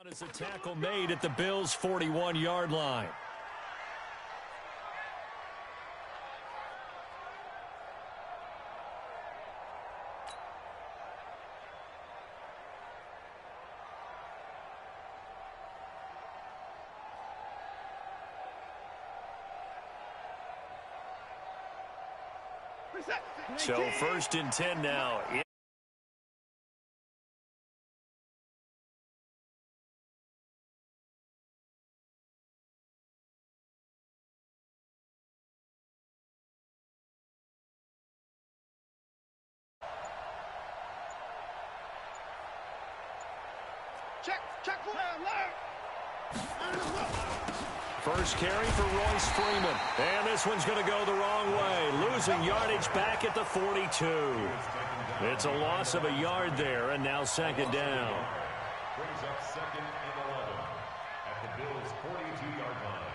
It's a tackle made at the Bills' 41-yard line. So 1st and 10 now. First carry for Royce Freeman. And this one's going to go the wrong way. Losing yardage back at the 42. It's a loss of a yard there, and now 2nd down. Brings up 2nd and 11 at the Bills' 42-yard line.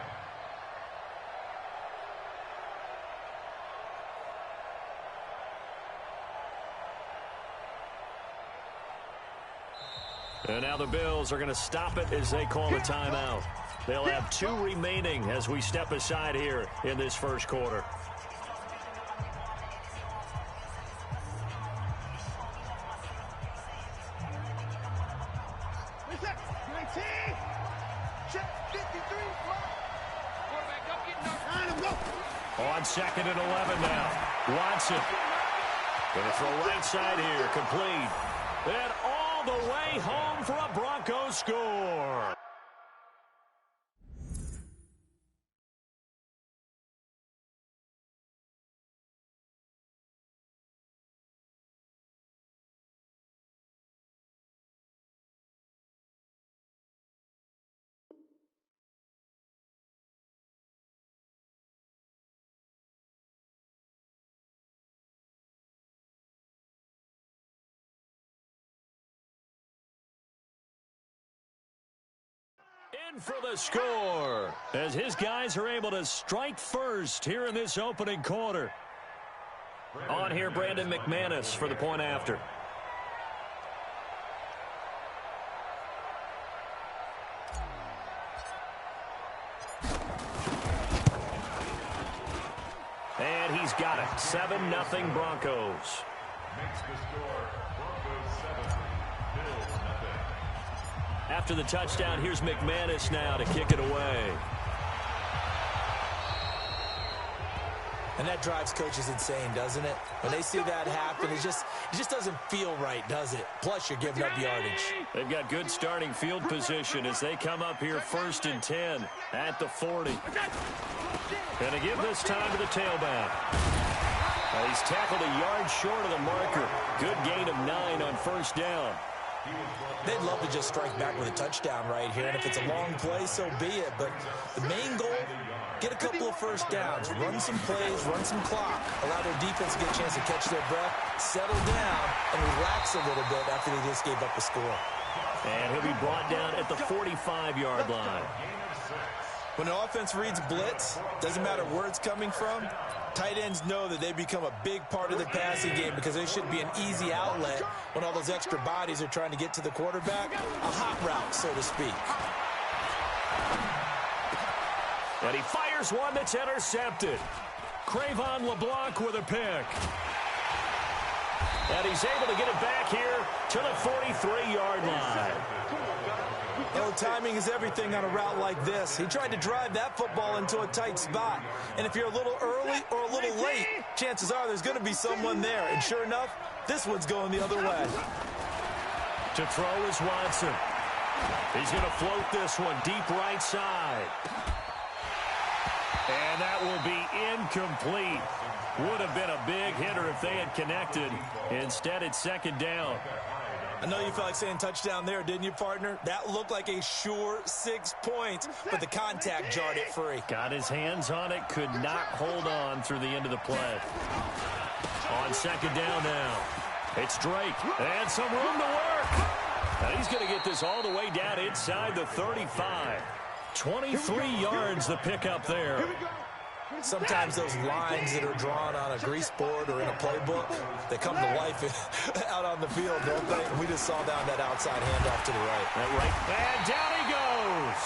And now the Bills are going to stop it as they call a timeout. They'll have 2 remaining as we step aside here in this first quarter. On 2nd and 11 now. Watson. Going to throw right side here. Complete. And all the way home for a Broncos score. In for the score as his guys are able to strike first here in this opening quarter. On here, Brandon McManus for the point after. And he's got it. 7-0 Broncos. Makes the score Broncos 7, Bills 0. After the touchdown, here's McManus now to kick it away. And that drives coaches insane, doesn't it? When they see that happen, it just doesn't feel right, does it? Plus, you're giving up yardage. They've got good starting field position as they come up here 1st and 10 at the 40. Going to give this time to the tailback. He's tackled a yard short of the marker. Good gain of 9 on 1st down. They'd love to just strike back with a touchdown right here, and if it's a long play, so be it. But the main goal, get a couple of 1st downs, run some plays, run some clock, allow their defense to get a chance to catch their breath, settle down, and relax a little bit after they just gave up a score. And he'll be brought down at the 45-yard line. When an offense reads blitz, doesn't matter where it's coming from, tight ends know that they become a big part of the passing game because they should be an easy outlet when all those extra bodies are trying to get to the quarterback. A hot route, so to speak. And he fires one that's intercepted. Cravon LeBlanc with a pick. And he's able to get it back here to the 43-yard line. Oh, timing is everything on a route like this. He tried to drive that football into a tight spot. And if you're a little early or a little late, chances are there's going to be someone there. And sure enough, this one's going the other way. To throw is Watson. He's going to float this one deep right side. And that will be incomplete. Would have been a big hitter if they had connected. Instead, it's 2nd down. I know you felt like saying touchdown there, didn't you, partner? That looked like a sure 6 points, but the contact jarred it free. Got his hands on it, could not hold on through the end of the play. On 2nd down now. It's Drake, and some room to work. And he's going to get this all the way down inside the 35. 23 yards the pickup there. Sometimes those lines that are drawn on a grease board or in a playbook, they come to life out on the field, don't they? We just saw down that outside handoff to the right. And down he goes.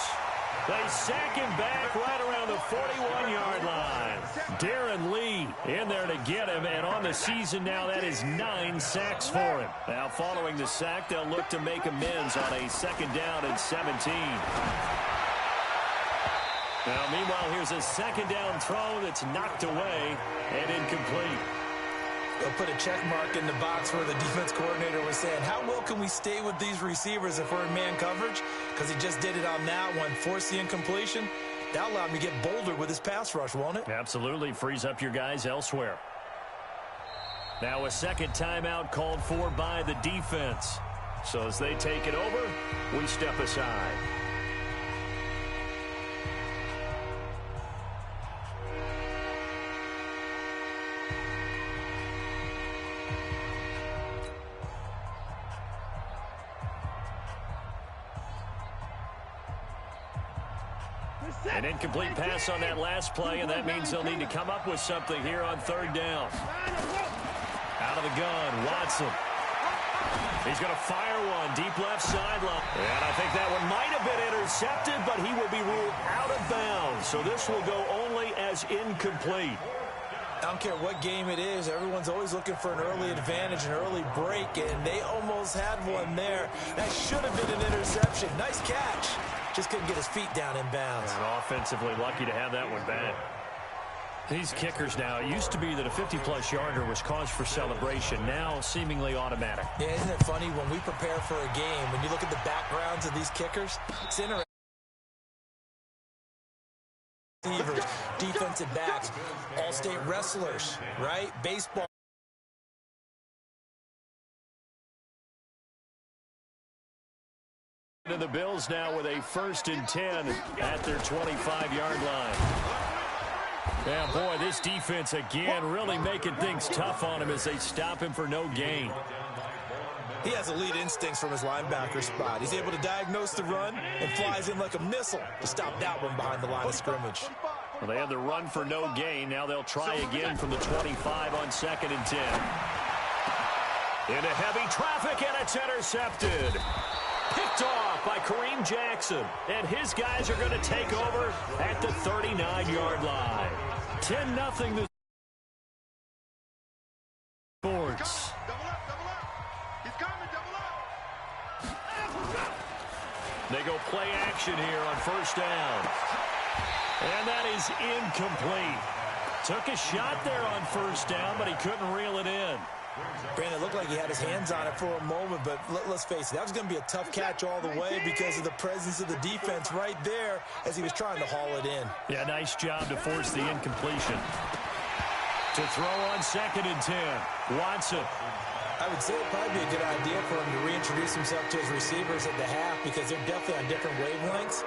They sack him back right around the 41-yard line. Darren Lee in there to get him, and on the season now, that is 9 sacks for him. Now, following the sack, they'll look to make amends on a 2nd down and 17. Now, meanwhile, here's a 2nd down throw that's knocked away and incomplete. They'll put a check mark in the box where the defense coordinator was saying, how well can we stay with these receivers if we're in man coverage? Because he just did it on that one, forced the incompletion. That'll allow him to get bolder with his pass rush, won't it? Absolutely. Frees up your guys elsewhere. Now a 2nd timeout called for by the defense. So as they take it over, we step aside. An incomplete pass on that last play, and that means they'll need to come up with something here on 3rd down. Out of the gun, Watson. He's going to fire one deep left sideline. And I think that one might have been intercepted, but he will be ruled out of bounds. So this will go only as incomplete. I don't care what game it is. Everyone's always looking for an early advantage, an early break, and they almost had one there. That should have been an interception. Nice catch. Just couldn't get his feet down in bounds. And offensively lucky to have that one back. These kickers now, it used to be that a 50-plus yarder was cause for celebration. Now seemingly automatic. Yeah, isn't it funny when we prepare for a game, when you look at the backgrounds of these kickers, it's interesting. Receivers, defensive backs, all-state wrestlers, right? Baseball. To the Bills now with a 1st and 10 at their 25-yard line. Yeah, boy, this defense again really making things tough on him as they stop him for no gain. He has elite instincts from his linebacker spot. He's able to diagnose the run and flies in like a missile to stop that one behind the line of scrimmage. Well, they had the run for no gain. Now they'll try again from the 25 on 2nd and 10. Into heavy traffic, and it's intercepted. Picked off by Kareem Jackson. And his guys are going to take over at the 39-yard line. 10-0 the Sports. They go play action here on 1st down. And that is incomplete. Took a shot there on 1st down, but he couldn't reel it in. Brandon, it looked like he had his hands on it for a moment, but let's face it, that was going to be a tough catch all the way because of the presence of the defense right there as he was trying to haul it in. Yeah, nice job to force the incompletion. To throw on 2nd and 10, Watson. I would say it would probably be a good idea for him to reintroduce himself to his receivers at the half because they're definitely on different wavelengths.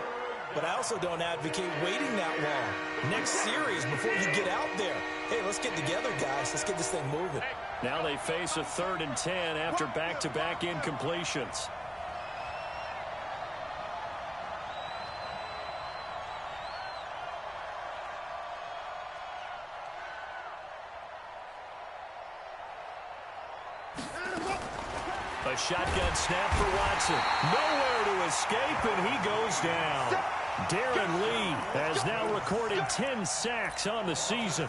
But I also don't advocate waiting that long. Next series, before you get out there, hey, let's get together, guys. Let's get this thing moving. Now they face a 3rd and 10 after back-to-back incompletions. A shotgun snap for Watson. Nowhere to escape, and he goes down. Darren Lee has now recorded 10 sacks on the season.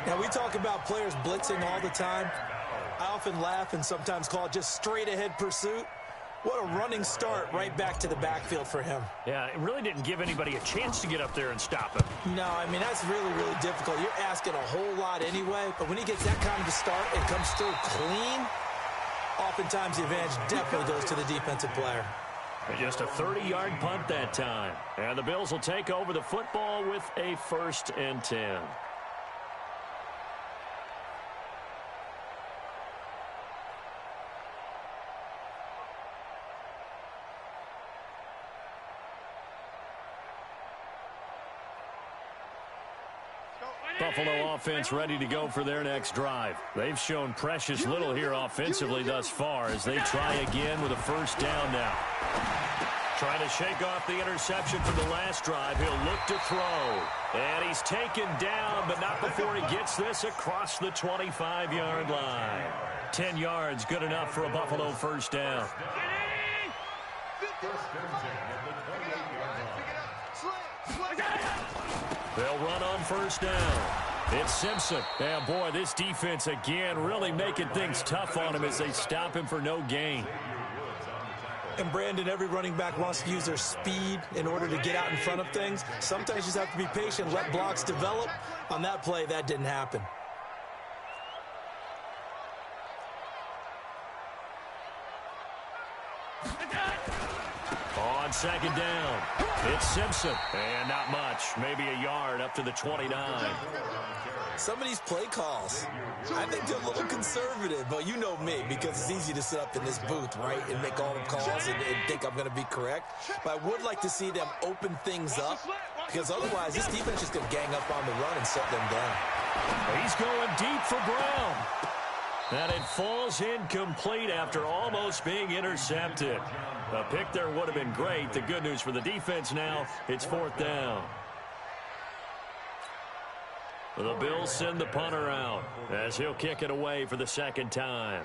Now, we talk about players blitzing all the time. I often laugh and sometimes call it just straight-ahead pursuit. What a running start right back to the backfield for him. Yeah, it really didn't give anybody a chance to get up there and stop him. No, I mean, that's really, really difficult. You're asking a whole lot anyway, but when he gets that kind of a start and comes through clean, oftentimes the advantage definitely goes to the defensive player. Just a 30-yard punt that time. And the Bills will take over the football with a 1st and 10. Buffalo offense ready to go for their next drive. They've shown precious little here offensively thus far as they try again with a 1st down now. Trying to shake off the interception from the last drive. He'll look to throw. And he's taken down, but not before he gets this across the 25-yard line. 10 yards, good enough for a Buffalo first down. They'll run on first down. It's Simpson. And boy, this defense again really making things tough on him as they stop him for no gain. And Brandon, every running back wants to use their speed in order to get out in front of things. Sometimes you just have to be patient, let blocks develop. On that play, that didn't happen. On second down, it's Simpson. And not much, maybe a yard up to the 29. Some of these play calls, I think they're a little conservative, but you know me, because it's easy to sit up in this booth, right, and make all the calls and think I'm going to be correct. But I would like to see them open things up, because otherwise this defense is just going to gang up on the run and shut them down. He's going deep for Brown. And it falls incomplete after almost being intercepted. A pick there would have been great. The good news for the defense now, it's fourth down. The Bills send the punter out as he'll kick it away for the second time.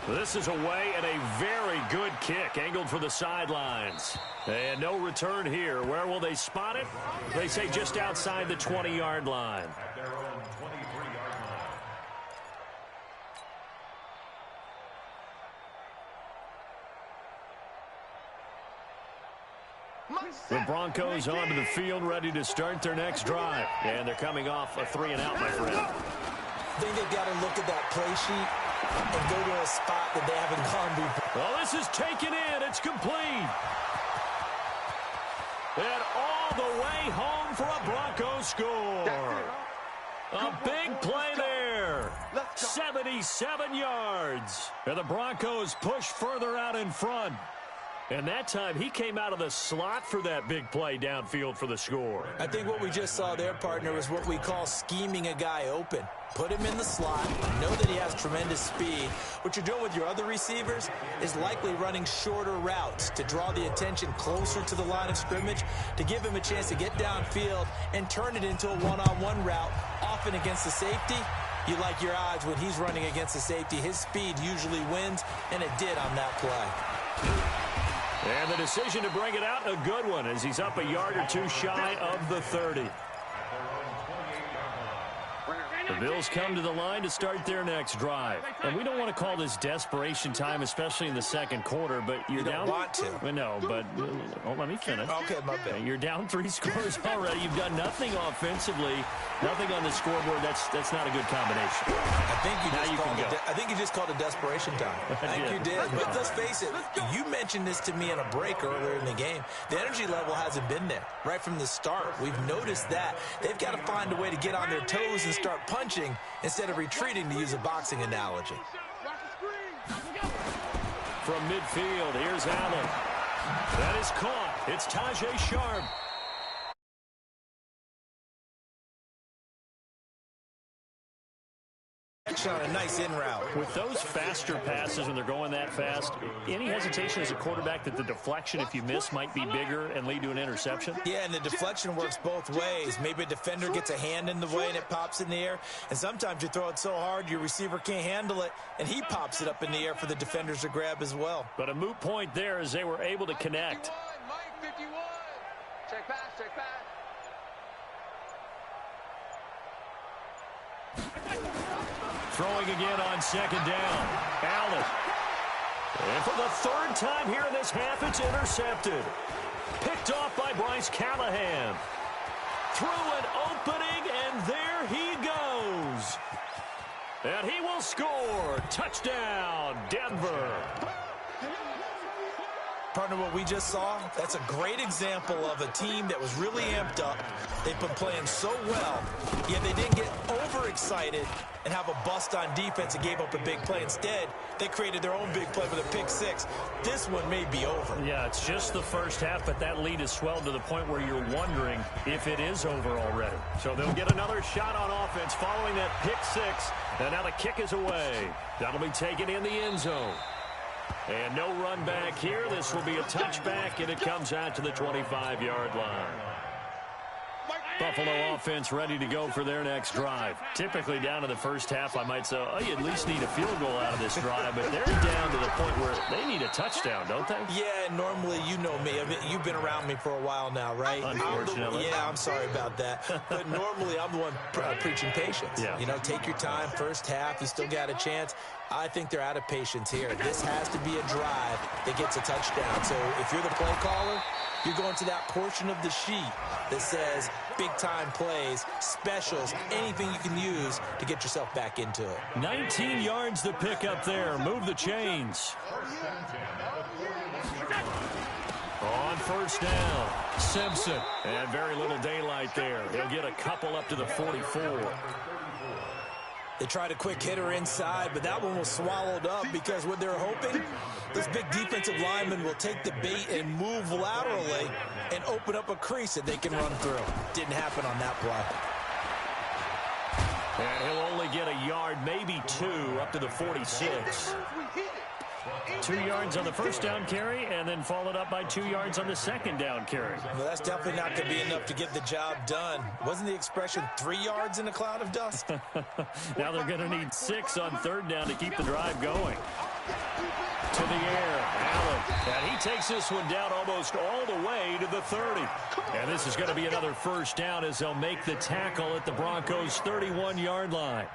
This is away and a very good kick angled for the sidelines. And no return here. Where will they spot it? They say just outside the 20-yard line. At their own 23-yard line. The Broncos onto the field, ready to start their next drive. And they're coming off a 3-and-out, my friend. I think they've got to look at that play sheet and go to a spot that they haven't gone before. Well, this is taken in. It's complete. And all the way home for a Broncos score. A big play there. 77 yards. And the Broncos push further out in front. And that time, he came out of the slot for that big play downfield for the score. I think what we just saw there, partner, is what we call scheming a guy open. Put him in the slot, know that he has tremendous speed. What you're doing with your other receivers is likely running shorter routes to draw the attention closer to the line of scrimmage, to give him a chance to get downfield and turn it into a one-on-one route, often against the safety. You like your odds when he's running against the safety. His speed usually wins, and it did on that play. And the decision to bring it out, a good one, as he's up a yard or two shy of the 30. The Bills come to the line to start their next drive. And we don't want to call this desperation time, especially in the second quarter, but you're down. You don't want to. Well, no, but let me finish. Okay, my bad. You're down 3 scores already. You've done nothing offensively, nothing on the scoreboard. That's not a good combination. I think you just called it desperation time. I think you did. But let's face it, you mentioned this to me in a break earlier in the game. The energy level hasn't been there right from the start. We've noticed that. They've got to find a way to get on their toes and start punching instead of retreating, to use a boxing analogy. From midfield, here's Allen. That is caught. It's Tajay Sharp. On a nice in route. With those faster passes when they're going that fast, any hesitation as a quarterback that the deflection, if you miss, might be bigger and lead to an interception? Yeah, and the deflection works both ways. Maybe a defender gets a hand in the way and it pops in the air. And sometimes you throw it so hard your receiver can't handle it, and he pops it up in the air for the defenders to grab as well. But a moot point there as they were able to connect. Mike 51. Check pass, check pass. Throwing again on second down. Allen. And for the third time here in this half, it's intercepted. Picked off by Bryce Callahan. Through an opening, and there he goes. And he will score. Touchdown, Denver. Partner, what we just saw, that's a great example of a team that was really amped up. They've been playing so well, yet they didn't get overexcited and have a bust on defense and gave up a big play. Instead, they created their own big play with a pick six. This one may be over. Yeah, it's just the first half, but that lead has swelled to the point where you're wondering if it is over already. So they'll get another shot on offense following that pick six, and now the kick is away. That'll be taken in the end zone. And no run back here. This will be a touchback, and it comes out to the 25-yard line. Buffalo offense ready to go for their next drive. Typically down to the first half, I might say, oh, you at least need a field goal out of this drive, but they're down to the point where they need a touchdown, don't they? Yeah, normally, you know me. I mean, you've been around me for a while now, right? Unfortunately. I'm sorry about that. But normally, I'm the one preaching patience. Yeah. You know, take your time, first half, you still got a chance. I think they're out of patience here. This has to be a drive that gets a touchdown. So if you're the play caller, you're going to that portion of the sheet that says big-time plays, specials, anything you can use to get yourself back into it. 19 yards to pick up there. Move the chains. On first down, Simpson. And very little daylight there. He'll get a couple up to the 44. They tried a quick hitter inside, but that one was swallowed up because what they're hoping, this big defensive lineman will take the bait and move laterally and open up a crease that they can run through. Didn't happen on that play. And he'll only get a yard, maybe two, up to the 46. 2 yards on the first down carry, and then followed up by 2 yards on the second down carry. Well, that's definitely not going to be enough to get the job done. Wasn't the expression 3 yards in a cloud of dust? Now they're going to need 6 on third down to keep the drive going. To the air, Allen. And he takes this one down almost all the way to the 30. And this is going to be another first down as they'll make the tackle at the Broncos' 31-yard line.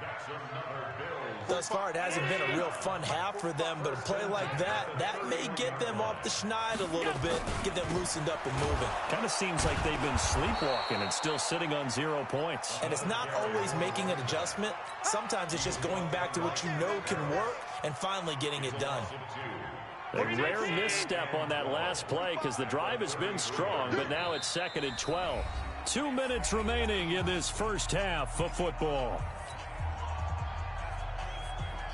Thus far, it hasn't been a real fun half for them, but a play like that may get them off the schneid a little bit, get them loosened up and moving. Kind of seems like they've been sleepwalking and still sitting on 0 points. And it's not always making an adjustment. Sometimes it's just going back to what you know can work and finally getting it done. A rare misstep on that last play because the drive has been strong, but now it's 2nd and 12. 2 minutes remaining in this first half of football.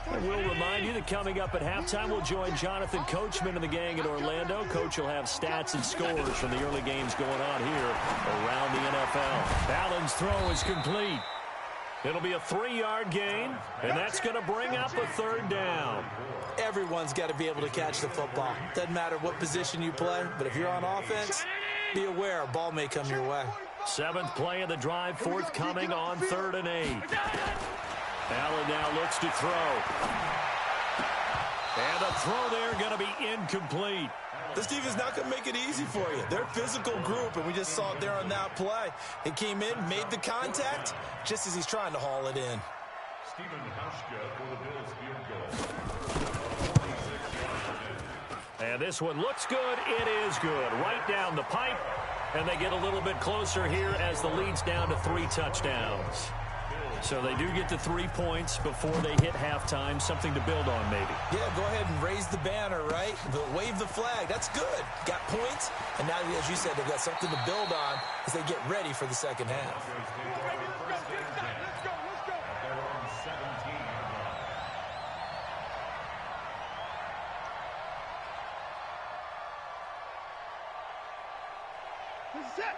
I will remind you that coming up at halftime, we'll join Jonathan Coachman and the gang in Orlando. Coach will have stats and scores from the early games going on here around the NFL. Allen's throw is complete. It'll be a 3-yard gain, and that's going to bring up a third down. Everyone's got to be able to catch the football. Doesn't matter what position you play, but if you're on offense, be aware a ball may come your way. 7th play of the drive, forthcoming on 3rd and 8. Allen now looks to throw. And the throw there going to be incomplete. This defense not going to make it easy for you. They're a physical group, and we just saw it there on that play. He came in, made the contact, just as he's trying to haul it in. Stephen Hauschka for the Bills field goal. And this one looks good. It is good. Right down the pipe. And they get a little bit closer here as the lead's down to 3 touchdowns. So they do get the 3 points before they hit halftime. Something to build on, maybe. Yeah, go ahead and raise the banner, right? Wave the flag. That's good. Got points. And now, as you said, they've got something to build on as they get ready for the second half.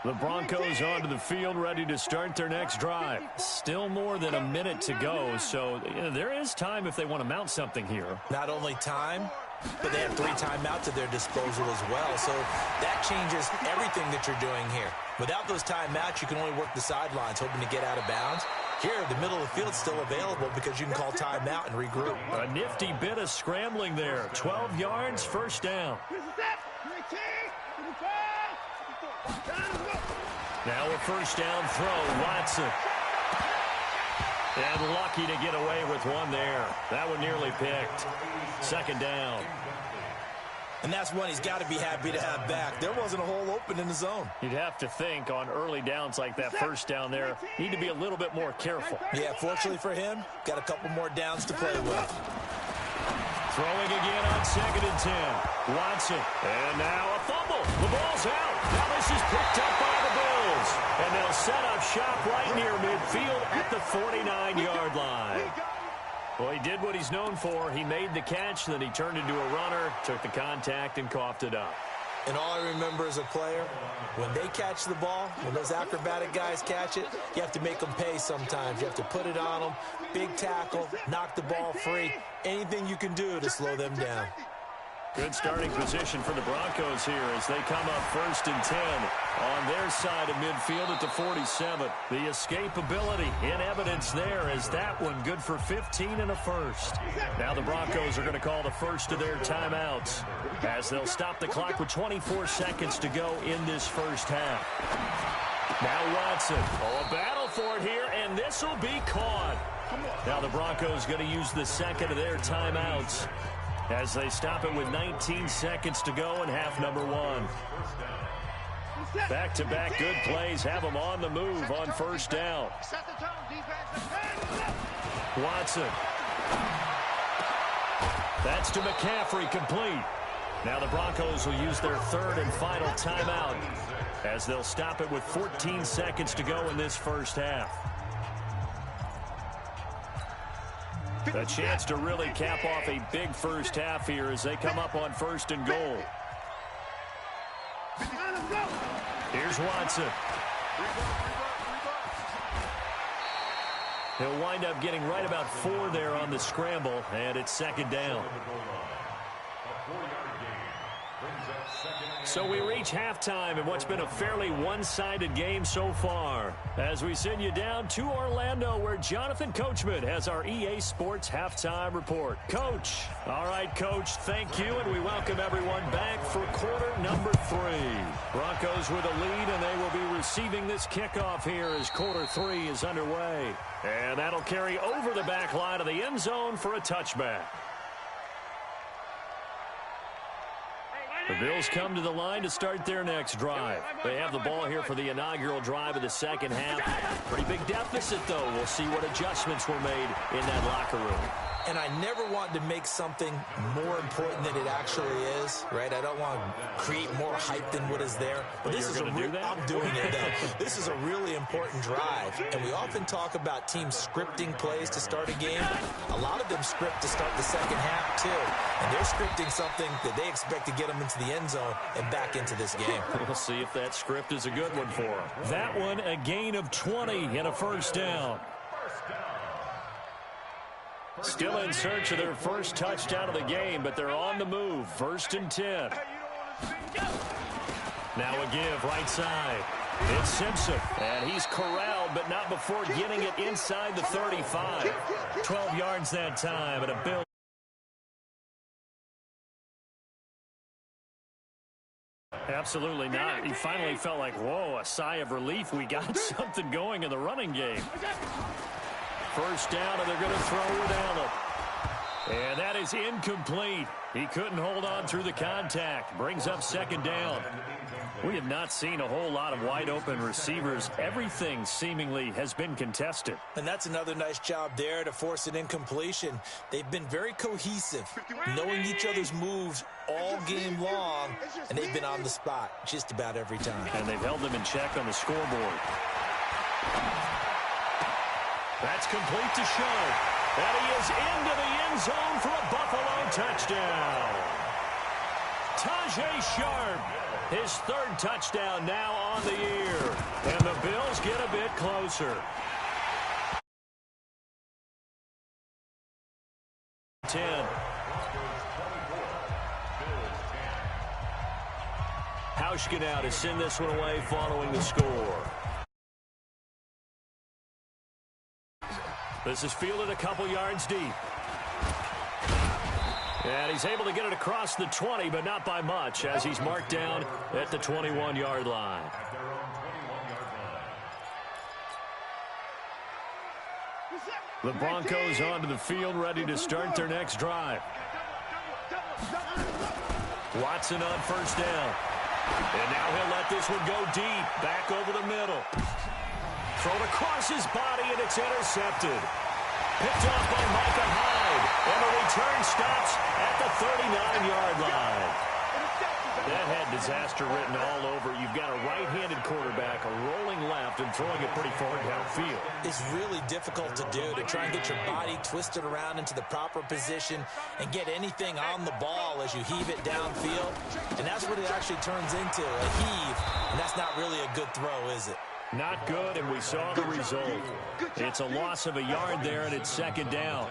The Broncos onto the field, ready to start their next drive. Still more than a minute to go, so there is time if they want to mount something here. Not only time, but they have 3 timeouts at their disposal as well, so that changes everything that you're doing here. Without those timeouts, you can only work the sidelines, hoping to get out of bounds. Here, the middle of the field is still available because you can call timeout and regroup. A nifty bit of scrambling there. 12 yards, first down. Now a first down throw, Watson. And lucky to get away with one there. That one nearly picked. 2nd down. And that's one he's got to be happy to have back. There wasn't a hole open in the zone. You'd have to think on early downs like that first down there, need to be a little bit more careful. Yeah, fortunately for him, got a couple more downs to play with. Throwing again on 2nd and 10. Watson. And now a fumble. The ball's out. Now this is picked up by the Bills. And they'll set up shop right near midfield at the 49-yard line. Well, he did what he's known for. He made the catch, then he turned into a runner, took the contact, and coughed it up. And all I remember as a player, when they catch the ball, when those acrobatic guys catch it, you have to make them pay sometimes. You have to put it on them, big tackle, knock the ball free, anything you can do to slow them down. Good starting position for the Broncos here as they come up 1st and 10 on their side of midfield at the 47. The escapability in evidence there as that one good for 15 and a first. Now the Broncos are going to call the first of their timeouts as they'll stop the clock with 24 seconds to go in this first half. Now Watson. Oh, a battle for it here, and this will be caught. Now the Broncos going to use the second of their timeouts as they stop it with 19 seconds to go in half number 1. Back-to-back good plays have them on the move on first down. Watson. That's to McCaffrey, complete. Now the Broncos will use their third and final timeout as they'll stop it with 14 seconds to go in this first half. A chance to really cap off a big first half here as they come up on 1st and goal. Here's Watson. He'll wind up getting right about 4 there on the scramble, and it's 2nd down. So we reach halftime in what's been a fairly one-sided game so far as we send you down to Orlando where Jonathan Coachman has our EA Sports Halftime Report. Coach. All right, Coach, thank you, and we welcome everyone back for quarter number 3. Broncos with a lead, and they will be receiving this kickoff here as quarter 3 is underway. And that'll carry over the back line of the end zone for a touchback. The Bills come to the line to start their next drive. They have the ball here for the inaugural drive of the second half. Pretty big deficit, though. We'll see what adjustments were made in that locker room. And I never want to make something more important than it actually is, right? I don't want to create more hype than what is there. But this is I'm doing it, though. This is a really important drive. And we often talk about teams scripting plays to start a game. A lot of them script to start the second half, too. And they're scripting something that they expect to get them into the end zone and back into this game. We'll see if that script is a good one for them. That one, a gain of 20 and a first down. Still in search of their first touchdown of the game, but they're on the move. 1st and 10. Now a give right side. It's Simpson, and he's corralled, but not before getting it inside the 35. 12 yards that time, and a Bill. Absolutely not. He finally felt like, whoa, a sigh of relief. We got something going in the running game. First down, and they're going to throw with Allen. And that is incomplete. He couldn't hold on through the contact. Brings up 2nd down. We have not seen a whole lot of wide-open receivers. Everything seemingly has been contested. And that's another nice job there to force an incompletion. They've been very cohesive, knowing each other's moves all game long, and they've been on the spot just about every time. And they've held them in check on the scoreboard. That's complete to Show. And he is into the end zone for a Buffalo touchdown. Tajay Sharp, his 3rd touchdown now on the year. And the Bills get a bit closer. 10. Hauschka to send this one away following the score. This is fielded a couple yards deep. And he's able to get it across the 20, but not by much, as he's marked down at the 21-yard line. The Broncos onto the field, ready to start their next drive. Watson on first down. And now he'll let this one go deep, back over the middle. Thrown across his body, and it's intercepted. Picked off by Micah Hyde. And the return stops at the 39-yard line. That had disaster written all over. You've got a right-handed quarterback, a rolling left, and throwing it pretty far downfield. It's really difficult to do, to try and get your body twisted around into the proper position and get anything on the ball as you heave it downfield. And that's what it actually turns into, a heave. And that's not really a good throw, is it? Not good, and we saw the result. It's a loss of a yard there, and it's 2nd down.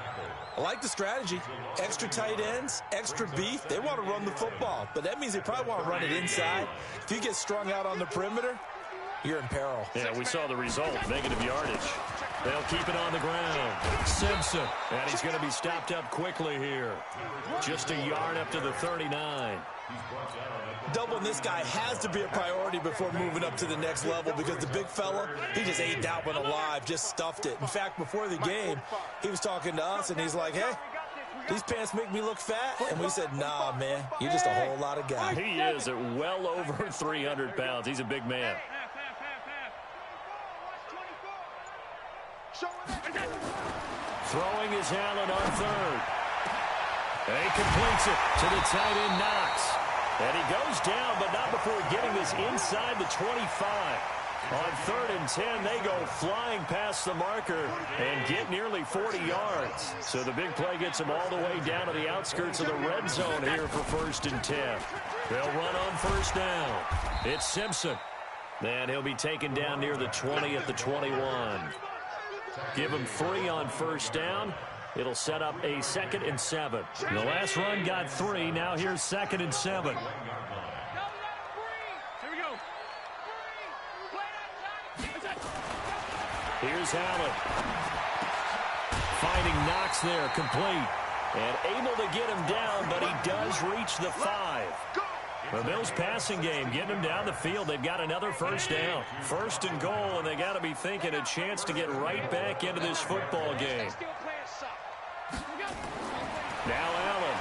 I like the strategy. Extra tight ends, extra beef. They want to run the football, but that means they probably want to run it inside. If you get strung out on the perimeter, you're in peril. Yeah, we saw the result, negative yardage. They'll keep it on the ground. Simpson, and he's going to be stopped up quickly here. Just a yard up to the 39. Doubling this guy has to be a priority before moving up to the next level because the big fella, he just ate that one alive, just stuffed it. In fact, before the game, he was talking to us, and he's like, hey, these pants make me look fat? And we said, nah, man, you're just a whole lot of guy. He is at well over 300 pounds. He's a big man. Throwing is Allen on third. And he completes it to the tight end, Knox. And he goes down, but not before getting this inside the 25. On 3rd and 10, they go flying past the marker and get nearly 40 yards. So the big play gets them all the way down to the outskirts of the red zone here for 1st and 10. They'll run on 1st down. It's Simpson. And he'll be taken down near the 20 at the 21. Give him 3 on 1st down. It'll set up a 2nd and 7. The last run got 3. Now here's 2nd and 7. Here's Allen. Finding Knox there, complete. And able to get him down, but he does reach the 5. The Bills passing game, getting them down the field. They've got another 1st down. 1st and goal, and they got to be thinking a chance to get right back into this football game. Now Allen.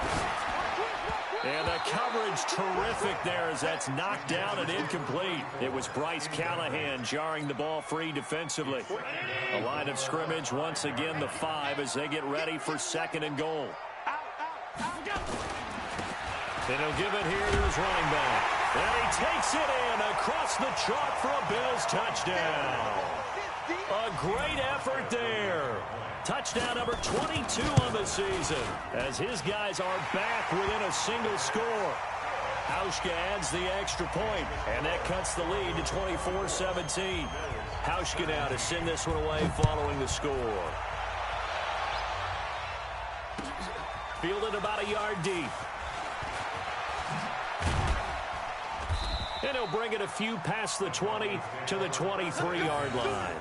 And the coverage terrific there as that's knocked down and incomplete. It was Bryce Callahan jarring the ball free defensively. A line of scrimmage, once again the 5 as they get ready for 2nd and goal. And he'll give it here to his running back. And he takes it in across the chalk for a Bills touchdown. A great effort there. Touchdown number 22 on the season as his guys are back within a single score. Hauschka adds the extra point, and that cuts the lead to 24-17. Hauschka now to send this one away following the score. Fielded about a yard deep. And he'll bring it a few past the 20 to the 23-yard line.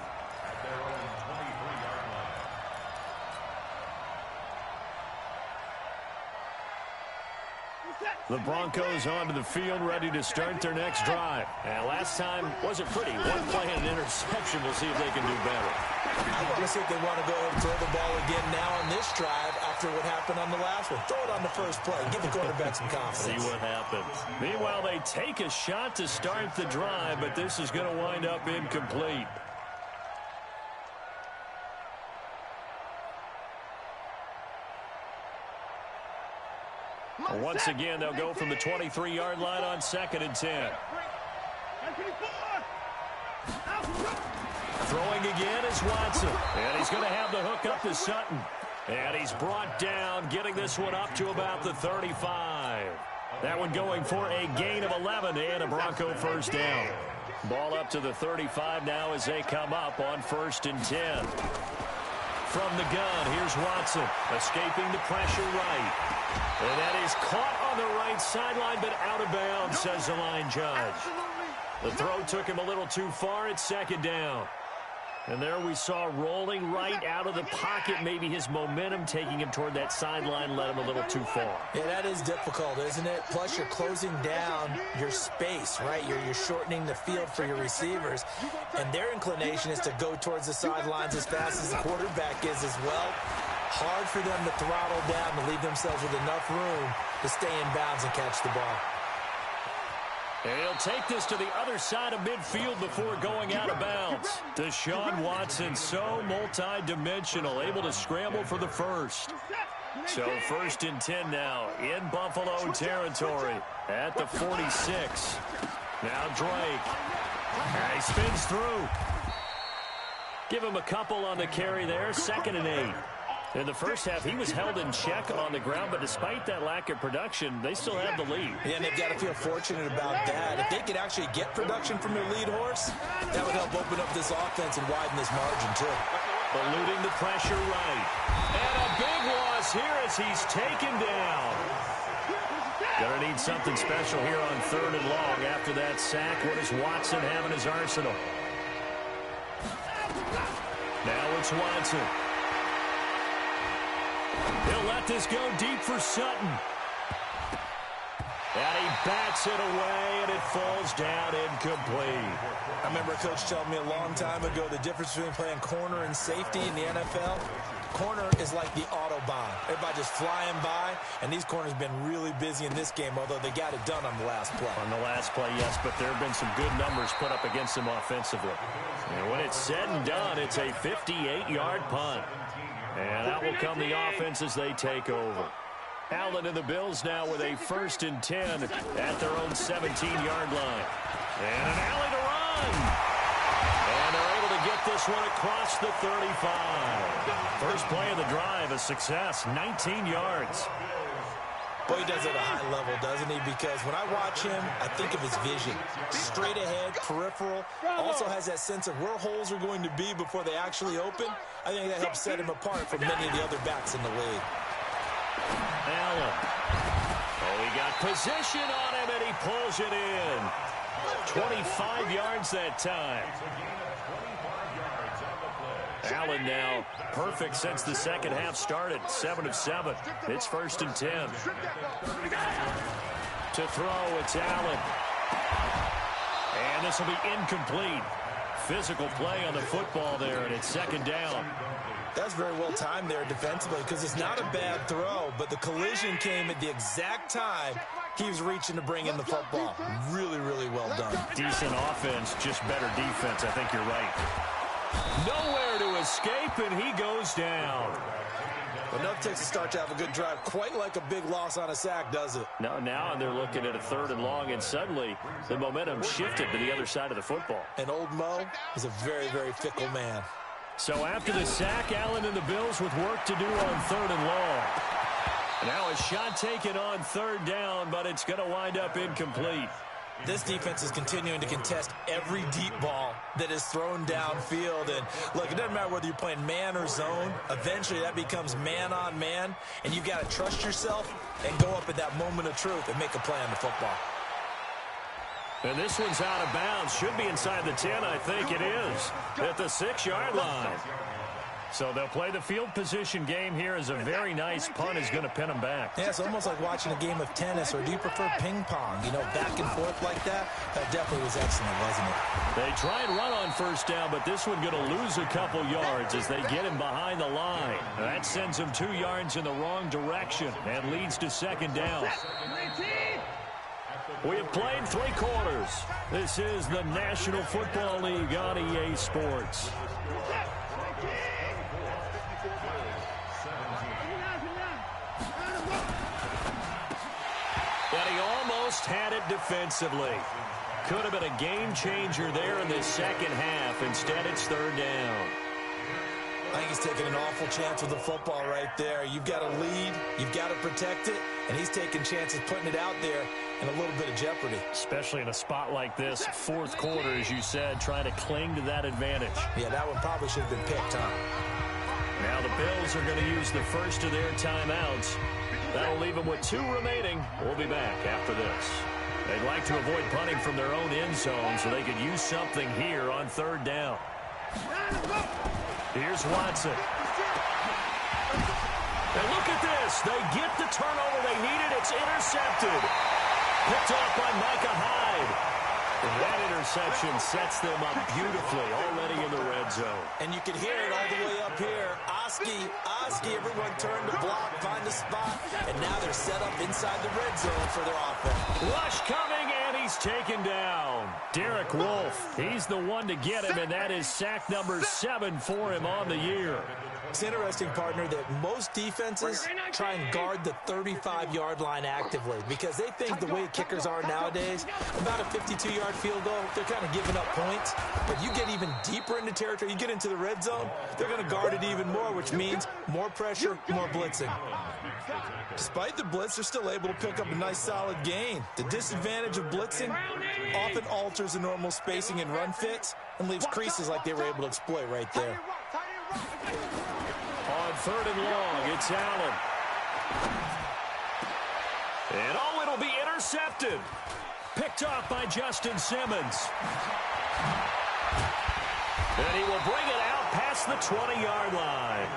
The Broncos onto the field, ready to start their next drive. And last time wasn't pretty. One play and an interception. We'll see if they can do better. I want to see if they want to go ahead and throw the ball again now on this drive after what happened on the last one. Throw it on the first play. Give the quarterback some confidence. See what happens. Meanwhile, they take a shot to start the drive, but this is going to wind up incomplete. Once again, they'll go from the 23-yard line on 2nd and 10. Throwing again is Watson. And he's going to have the hook up to Sutton. And he's brought down, getting this one up to about the 35. That one going for a gain of 11 and a Bronco 1st down. Ball up to the 35 now as they come up on 1st and 10. From the gun, here's Watson, escaping the pressure right. And that is caught on the right sideline, but out of bounds, says the line judge. The throw took him a little too far. It's 2nd down. And there we saw rolling right out of the pocket. Maybe his momentum taking him toward that sideline led him a little too far. Yeah, that is difficult, isn't it? Plus, you're closing down your space, right? You're shortening the field for your receivers. And their inclination is to go towards the sidelines as fast as the quarterback is as well. Hard for them to throttle down to leave themselves with enough room to stay in bounds and catch the ball. And he'll take this to the other side of midfield before going out of bounds. Deshaun Watson, so multi-dimensional, able to scramble for the first. So 1st and 10 now in Buffalo territory at the 46. Now Drake. And he spins through. Give him a couple on the carry there. 2nd and 8. In the first half, he was held in check on the ground, but despite that lack of production, they still have the lead. Yeah, and they've got to feel fortunate about that. If they could actually get production from their lead horse, that would help open up this offense and widen this margin, too. Eluding the pressure right. And a big loss loss here as he's taken down. Gonna need something special here on 3rd and long after that sack. What does Watson have in his arsenal? Now it's Watson. He'll let this go deep for Sutton. And he bats it away, and it falls down incomplete. I remember a coach telling me a long time ago the difference between playing corner and safety in the NFL. Corner is like the Autobahn. Everybody just flying by, and these corners have been really busy in this game, although they got it done on the last play. On the last play, yes, but there have been some good numbers put up against them offensively. And when it's said and done, it's a 58-yard punt. And out will come the offense as they take over. Allen and the Bills now with a 1st and 10 at their own 17-yard line. And an alley to run. And they're able to get this one across the 35. First play of the drive, a success, 19 yards. Boy, he does it at a high level, doesn't he? Because when I watch him, I think of his vision. Straight ahead, peripheral. Also has that sense of where holes are going to be before they actually open. I think that helps set him apart from many of the other backs in the league. Allen. Oh, he got position on him, and he pulls it in. 25 yards that time. Allen now perfect since the second half started. 7 of 7. It's 1st and 10. To throw, it's Allen. And this will be incomplete. Physical play on the football there, and it's 2nd down. That's very well timed there defensively because it's not a bad throw, but the collision came at the exact time he was reaching to bring in the football. Really, really well done. Decent offense, just better defense. I think you're right. Nowhere to escape, and he goes down. Enough takes a start to have a good drive. Quite like a big loss on a sack, does it? No, now they're looking at a 3rd and long, and suddenly the momentum shifted to the other side of the football. And old Mo is a very, very fickle man. So after the sack, Allen and the Bills with work to do on 3rd and long. Now a shot taken on 3rd down, but it's going to wind up incomplete. This defense is continuing to contest every deep ball that is thrown downfield. And look, it doesn't matter whether you're playing man or zone. Eventually that becomes man on man, and you've got to trust yourself and go up at that moment of truth and make a play on the football. And this one's out of bounds. Should be inside the 10, I think it is. At the 6-yard line. So they'll play the field position game here as a very nice punt is going to pin them back. Yeah, it's almost like watching a game of tennis, or do you prefer ping pong? You know, back and forth like that? That definitely was excellent, wasn't it? They try and run on 1st down, but this one going to lose a couple yards as they get him behind the line. That sends him 2 yards in the wrong direction and leads to 2nd down. We have played 3 quarters. This is the National Football League on EA Sports. And he almost had it defensively. Could have been a game changer there in the second half. Instead, it's 3rd down. I think he's taking an awful chance with the football right there. You've got to lead, you've got to protect it, and he's taking chances putting it out there in a little bit of jeopardy. Especially in a spot like this, 4th quarter, as you said, trying to cling to that advantage. Yeah, that one probably should have been picked, huh? Now the Bills are going to use the first of their timeouts. That'll leave them with 2 remaining. We'll be back after this. They'd like to avoid punting from their own end zone so they could use something here on 3rd down. Here's Watson. And look at this. They get the turnover they needed. It's intercepted. Picked off by Micah Hyde. And that interception sets them up beautifully already in the red zone. And you can hear it all the way up here. Oski, everyone turned to block, find a spot, and now they're set up inside the red zone for their offense. Rush coming, and he's taken down. Derek Wolfe, he's the one to get him, and that is sack number 7 for him on the year. It's interesting, partner, that most defenses try and guard the 35-yard line actively because they think the way kickers are nowadays, about a 52-yard field goal, they're kind of giving up points. But you get even deeper into territory, you get into the red zone, they're going to guard it even more, which means more pressure, more blitzing. Despite the blitz, they're still able to pick up a nice solid gain. The disadvantage of blitzing often alters the normal spacing and run fits and leaves creases like they were able to exploit right there. On 3rd and long, it's Allen. And oh, it'll be intercepted. Picked off by Justin Simmons. And he will bring it out past the 20-yard line.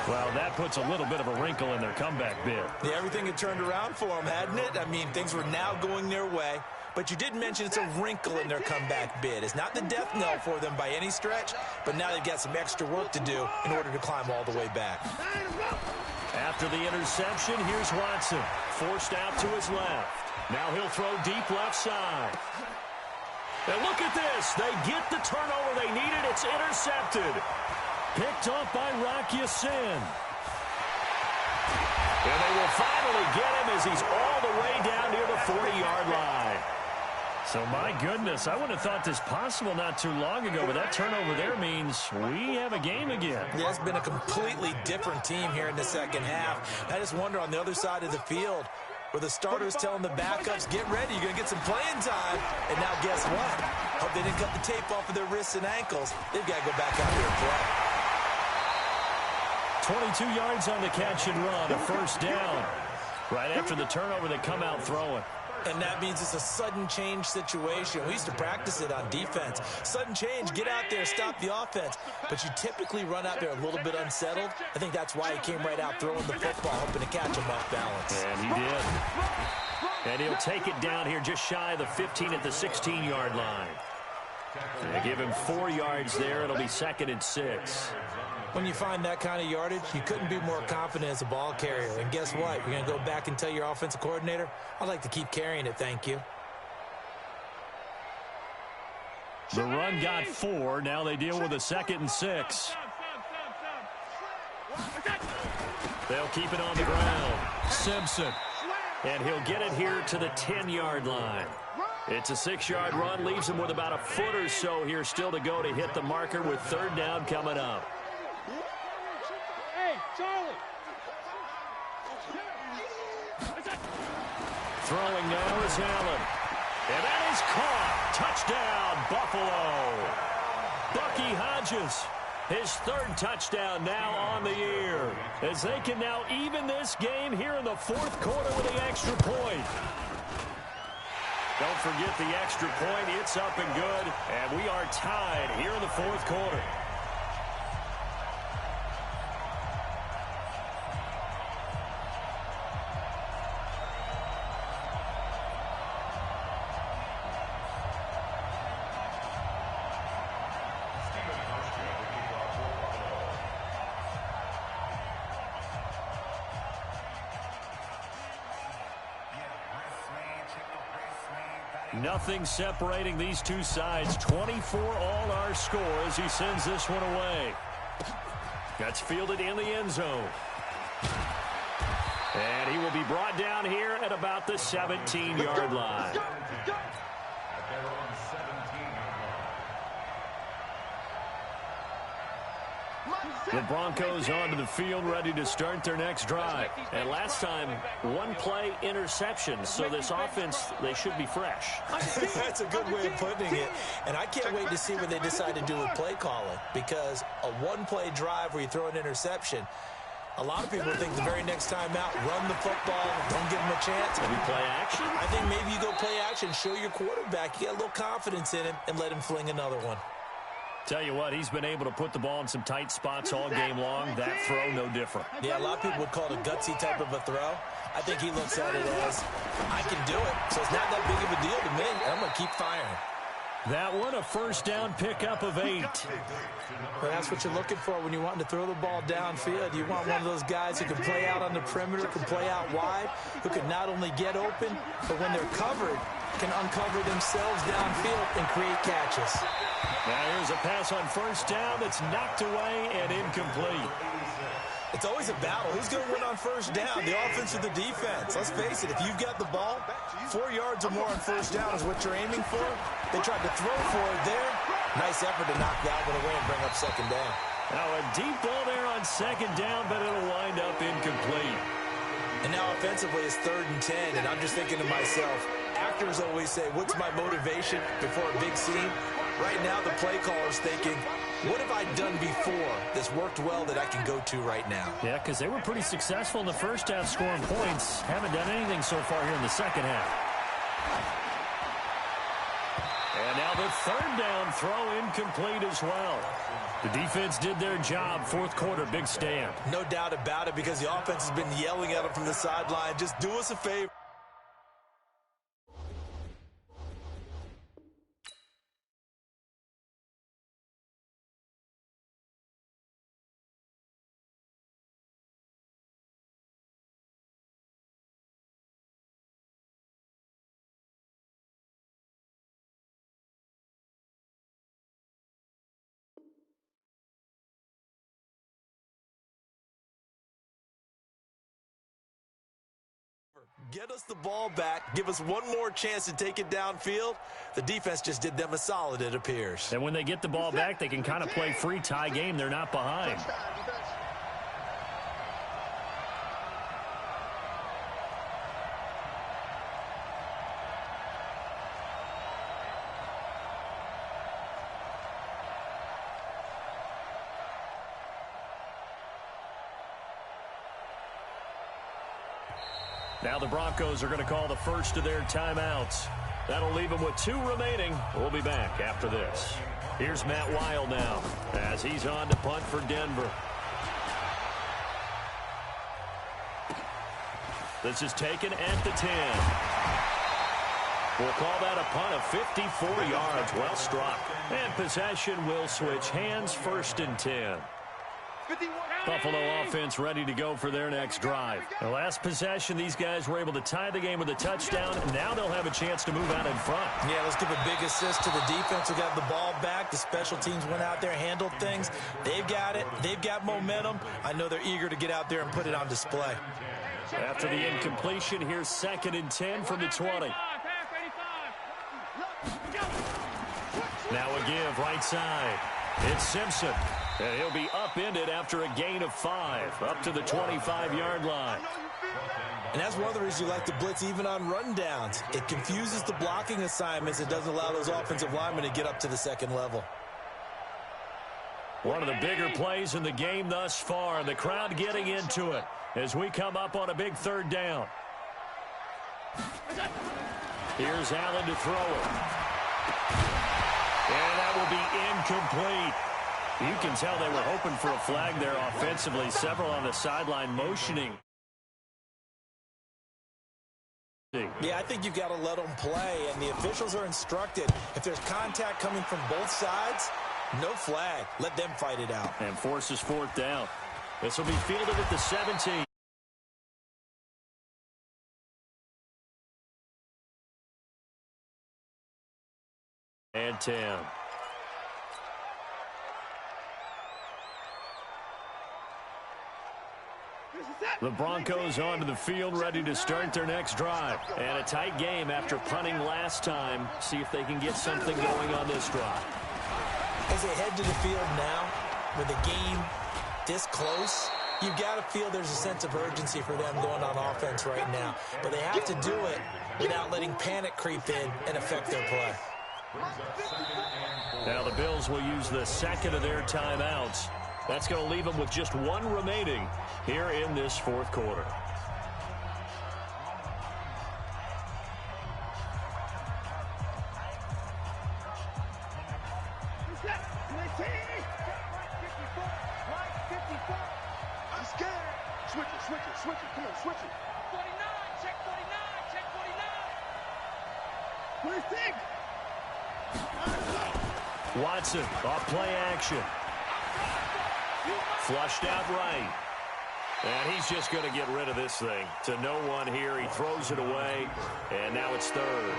Well, that puts a little bit of a wrinkle in their comeback bid. Yeah, everything had turned around for them, hadn't it? I mean, things were now going their way. But you did mention it's a wrinkle in their comeback bid. It's not the death knell for them by any stretch, but now they've got some extra work to do in order to climb all the way back. After the interception, here's Watson. Forced out to his left. Now he'll throw deep left side. And look at this. They get the turnover they needed. It's intercepted. Picked up by Rocky Sin. And they will finally get him as he's all the way down near the 40-yard line. So, my goodness, I wouldn't have thought this possible not too long ago, but that turnover there means we have a game again. Yeah, it's been a completely different team here in the second half. I just wonder on the other side of the field, where the starters telling the backups, get ready, you're going to get some playing time. And now guess what? Hope they didn't cut the tape off of their wrists and ankles. They've got to go back out here and play. 22 yards on the catch and run, a first down. Right after the turnover, they come out throwing. And that means it's a sudden change situation. We used to practice it on defense. Sudden change, get out there, stop the offense. But you typically run out there a little bit unsettled. I think that's why he came right out throwing the football, hoping to catch him off balance. And he did. And he'll take it down here just shy of the 15 at the 16-yard line. They give him 4 yards there. It'll be 2nd and 6. When you find that kind of yardage, you couldn't be more confident as a ball carrier. And guess what? You're going to go back and tell your offensive coordinator, I'd like to keep carrying it, thank you. The run got 4. Now they deal with a 2nd and 6. They'll keep it on the ground. Simpson. And he'll get it here to the 10-yard line. It's a 6-yard run. Leaves him with about a foot or so here still to go to hit the marker with 3rd down coming up. Throwing now is Allen. And that is caught. Touchdown, Buffalo. Bucky Hodges, his 3rd touchdown now on the year. As they can now even this game here in the 4th quarter with the extra point. Don't forget the extra point. It's up and good. And we are tied here in the 4th quarter. Nothing separating these two sides. 24 all our score as he sends this one away. That's fielded in the end zone. And he will be brought down here at about the 17-yard line. The Broncos onto the field, ready to start their next drive. And last time, 1-play interception. So this offense, they should be fresh. That's a good way of putting it. And I can't wait to see what they decide to do with play calling. Because a 1-play drive where you throw an interception, a lot of people think the very next time out, run the football, don't give him a chance. Maybe play action? I think maybe you go play action, show your quarterback, you got a little confidence in him, and let him fling another one. Tell you what, he's been able to put the ball in some tight spots all game long. That throw, no different. Yeah, a lot of people would call it a gutsy type of a throw. I think he looks at it as, I can do it, so it's not that big of a deal to me. I'm going to keep firing. That one, a first down pickup of 8. Well, that's what you're looking for when you want to throw the ball downfield. You want one of those guys who can play out on the perimeter, can play out wide, who can not only get open, but when they're covered, can uncover themselves downfield and create catches. Now here's a pass on first down that's knocked away and incomplete. It's always a battle. Who's going to win on first down, the offense or the defense? Let's face it, if you've got the ball, 4 yards or more on first down is what you're aiming for. They tried to throw for it there. Nice effort to knock that one away and bring up second down. Now a deep ball there on second down, but it'll wind up incomplete. And now offensively it's 3rd and 10, and I'm just thinking to myself, actors always say, what's my motivation before a big scene? Right now the play caller's thinking, What have I done before that's worked well that I can go to right now? Yeah, because they were pretty successful in the first half scoring points. Haven't done anything so far here in the second half. And now the third down throw incomplete as well. The defense did their job. Fourth quarter, big stand. No doubt about it, because the offense has been yelling at them from the sideline. Just do us a favor. Get us the ball back. Give us one more chance to take it downfield. The defense just did them a solid, it appears. And when they get the ball back, they can kind of play free tie game. They're not behind. Now the Broncos are going to call the first of their timeouts. That'll leave them with 2 remaining. We'll be back after this. Here's Matt Weil now as he's on to punt for Denver. This is taken at the 10. We'll call that a punt of 54 yards. Well struck. And possession will switch hands, 1st and 10. Buffalo offense ready to go for their next drive. The last possession, these guys were able to tie the game with a touchdown, and now they'll have a chance to move out in front. Yeah, let's give a big assist to the defense who got the ball back. The special teams went out there, handled things. They've got it. They've got momentum. I know they're eager to get out there and put it on display. After the incompletion, here's 2nd and 10 from the 20. Now a give right side. It's Simpson. And he'll be upended after a gain of 5, up to the 25-yard line. And that's one of the reasons you like to blitz even on rundowns. It confuses the blocking assignments. It doesn't allow those offensive linemen to get up to the second level. One of the bigger plays in the game thus far. The crowd getting into it as we come up on a big 3rd down. Here's Allen to throw it. And that will be incomplete. You can tell they were hoping for a flag there offensively. Several on the sideline motioning. Yeah, I think you've got to let them play, and the officials are instructed. If there's contact coming from both sides, no flag. Let them fight it out. And forces 4th down. This will be fielded at the 17. And 10. The Broncos onto the field, ready to start their next drive. And a tight game after punting last time. See if they can get something going on this drive. As they head to the field now, with the game this close, you've got to feel there's a sense of urgency for them going on offense right now. But they have to do it without letting panic creep in and affect their play. Now the Bills will use the 2nd of their timeouts. That's going to leave them with just 1 remaining here in this 4th quarter. I'm scared. Switch it. Come on, switch it. 49, check 49, check 26. Watson off play action. Flushed out right. And he's just going to get rid of this thing. To no one here. He throws it away. And now it's 3rd.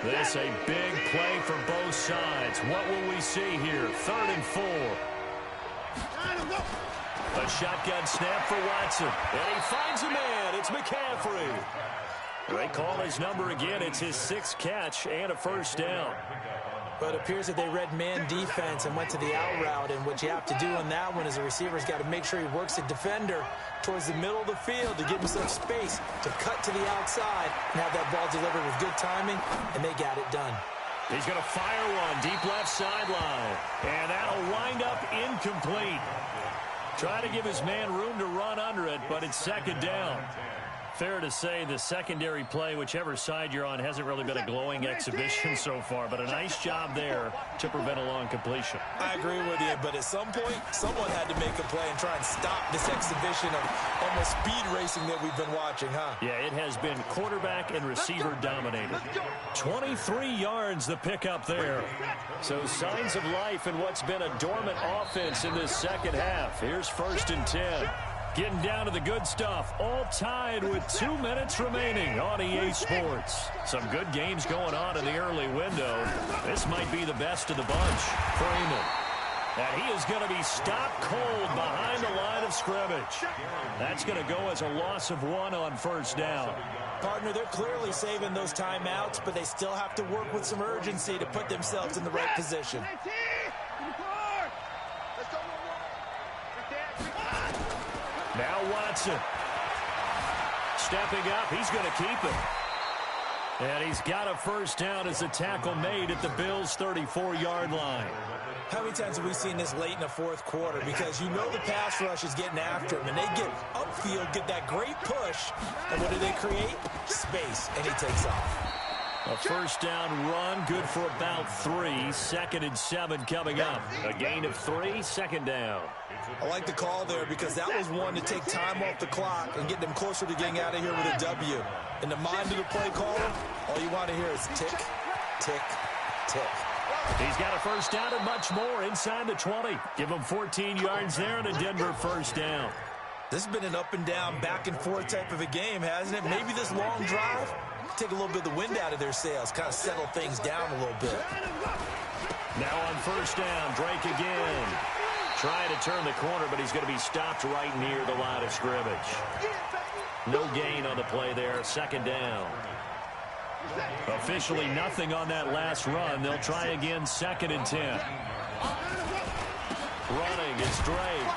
This a big play for both sides. What will we see here? 3rd and 4. A shotgun snap for Watson. And he finds a man. It's McCaffrey. They call his number again. It's his 6th catch and a 1st down. But it appears that they read man defense and went to the out route, and what you have to do on that one is the receiver's got to make sure he works the defender towards the middle of the field to give himself space to cut to the outside and have that ball delivered with good timing, and they got it done. He's going to fire one deep left sideline, and that'll wind up incomplete. Try to give his man room to run under it, but it's second down. Fair to say the secondary play, whichever side you're on, hasn't really been a glowing exhibition so far, but a nice job there to prevent a long completion. I agree with you, but at some point, someone had to make a play and try and stop this exhibition of almost speed racing that we've been watching, huh? Yeah, it has been quarterback and receiver dominated. 23 yards the pickup there. So signs of life in what's been a dormant offense in this second half. Here's 1st and 10. Getting down to the good stuff, all tied with 2 minutes remaining on EA Sports. Some good games going on in the early window. This might be the best of the bunch. Freeman. And he is going to be stopped cold behind the line of scrimmage. That's going to go as a loss of 1 on 1st down. Partner, they're clearly saving those timeouts, but they still have to work with some urgency to put themselves in the right position. Now Watson. Stepping up, he's going to keep it. And he's got a 1st down as a tackle made at the Bills' 34-yard line. How many times have we seen this late in the 4th quarter? Because you know the pass rush is getting after him, and they get upfield, get that great push, and what do they create? Space, and he takes off. A 1st down run, good for about 3. 2nd and 7 coming up. A gain of 3, 2nd down. I like the call there because that was one to take time off the clock and get them closer to getting out of here with a W. In the mind of the play caller, all you want to hear is tick, tick, tick. He's got a 1st down and much more inside the 20. Give him 14 yards there and a Denver 1st down. This has been an up and down, back and forth type of a game, hasn't it? Maybe this long drive, take a little bit of the wind out of their sails, kind of settle things down a little bit. Now on 1st down, Drake again. Trying to turn the corner, but he's going to be stopped right near the line of scrimmage. No gain on the play there, 2nd down. Officially nothing on that last run. They'll try again, 2nd and 10. Running is Drake.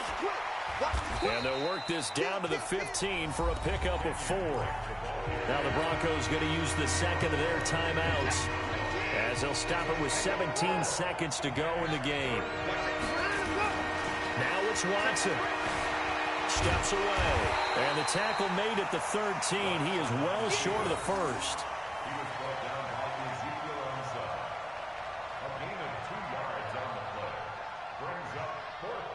And they'll work this down to the 15 for a pickup of 4. Now the Broncos going to use the 2nd of their timeouts as they'll stop it with 17 seconds to go in the game. Now it's Watson. Steps away. And the tackle made at the 13. He is well short of the 1st. He was brought down by Ezekiel on the side. A gain of 2 yards on the play. Brings up 4th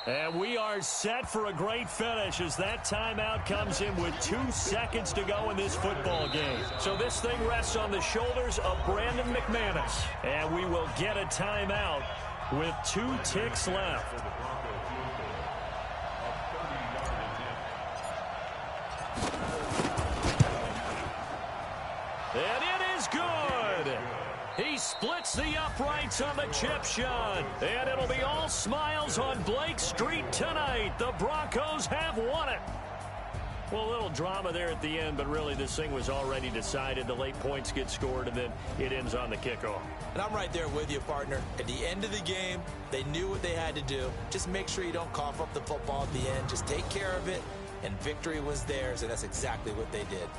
down. And we are set for a great finish as that timeout comes in with 2 seconds to go in this football game. So this thing rests on the shoulders of Brandon McManus. And we will get a timeout with 2 ticks left. And it is good. He splits the uprights on the chip shot. And it'll be all smiles on Blake Street tonight. The Broncos have won it. Well, a little drama there at the end, but really this thing was already decided. The late points get scored, and then it ends on the kickoff. And I'm right there with you, partner. At the end of the game, they knew what they had to do. Just make sure you don't cough up the football at the end. Just take care of it, and victory was theirs, and that's exactly what they did.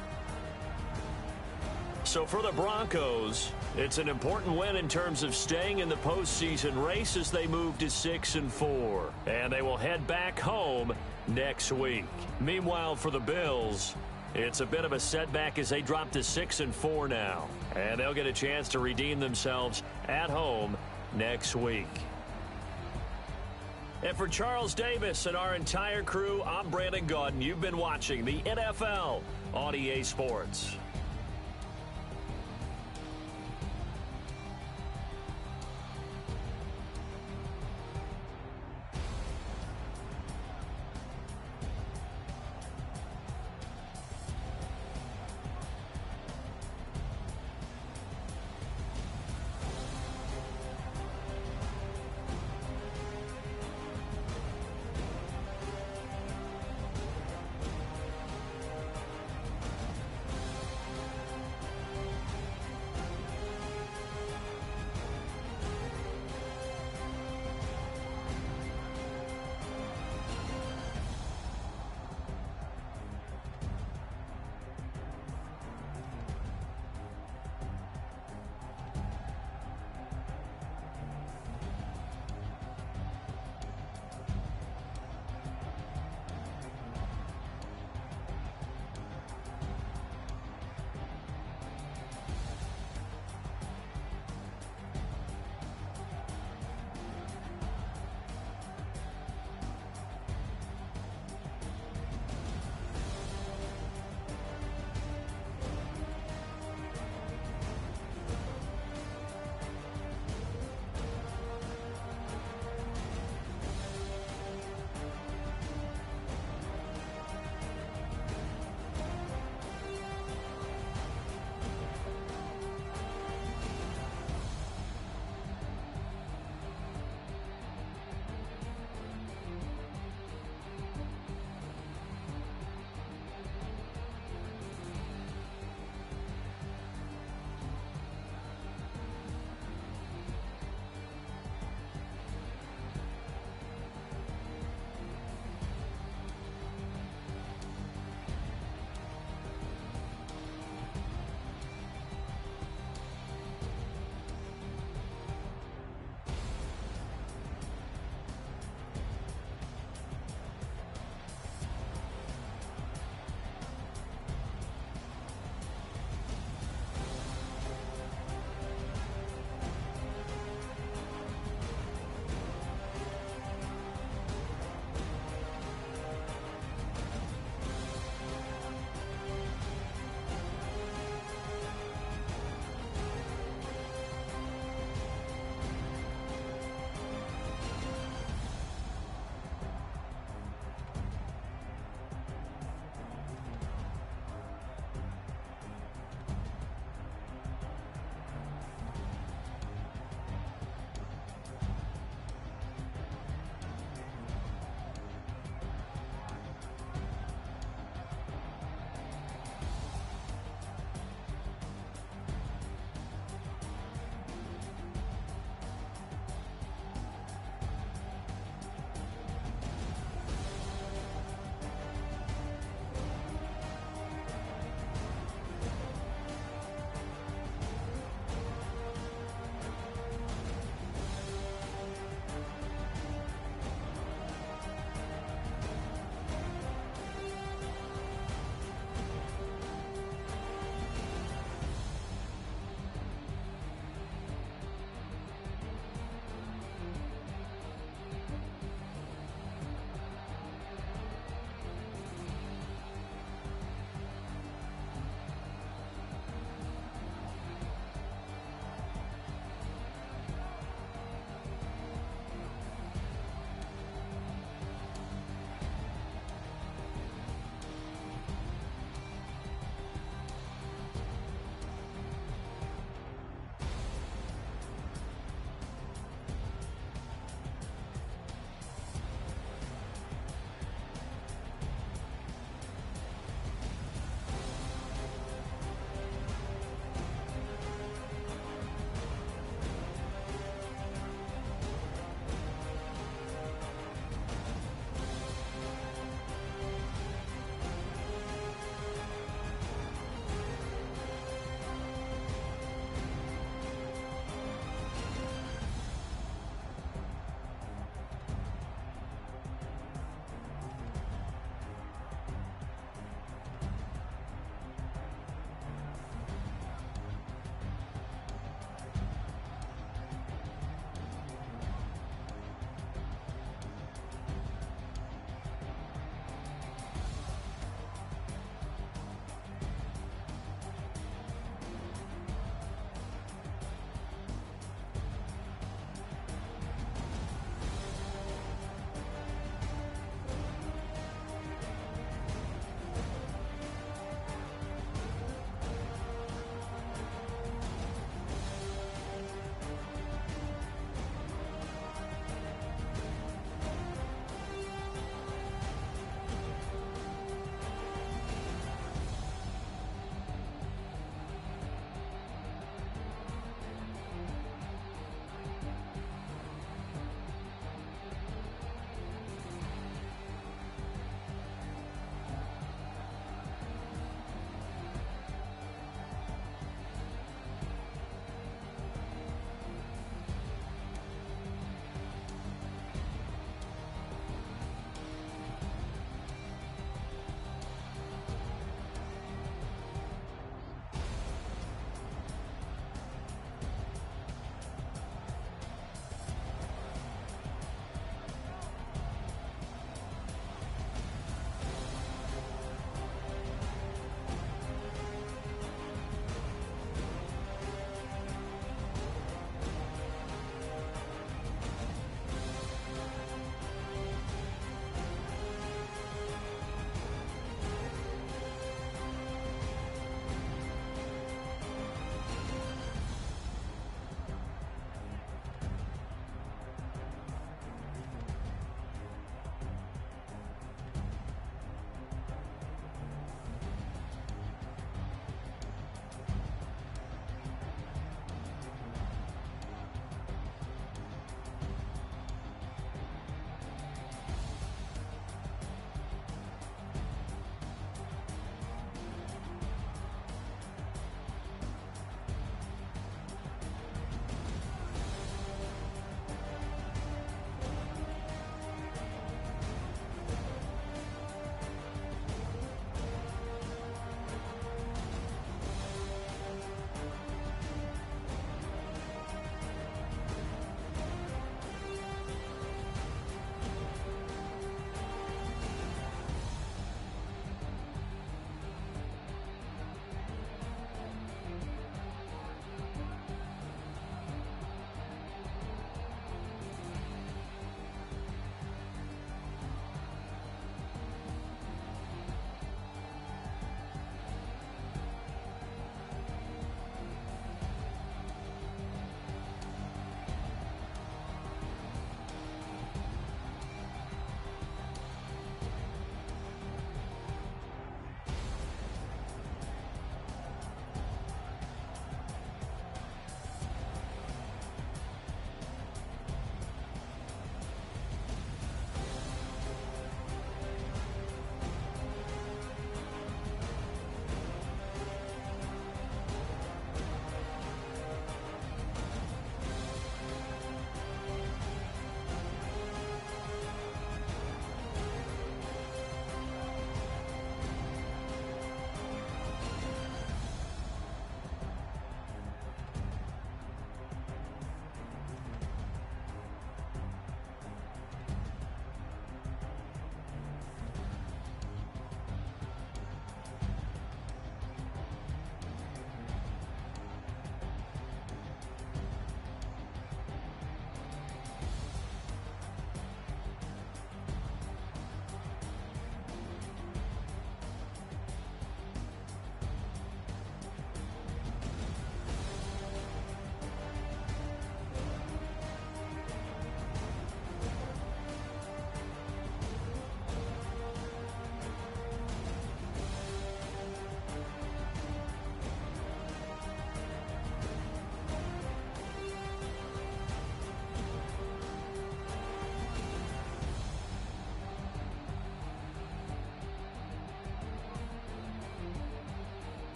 So for the Broncos, it's an important win in terms of staying in the postseason race as they move to 6-4. And they will head back home next week. Meanwhile, for the Bills, it's a bit of a setback as they drop to 6-4 now. And they'll get a chance to redeem themselves at home next week. And for Charles Davis and our entire crew, I'm Brandon Gaudin. You've been watching the NFL on EA Sports.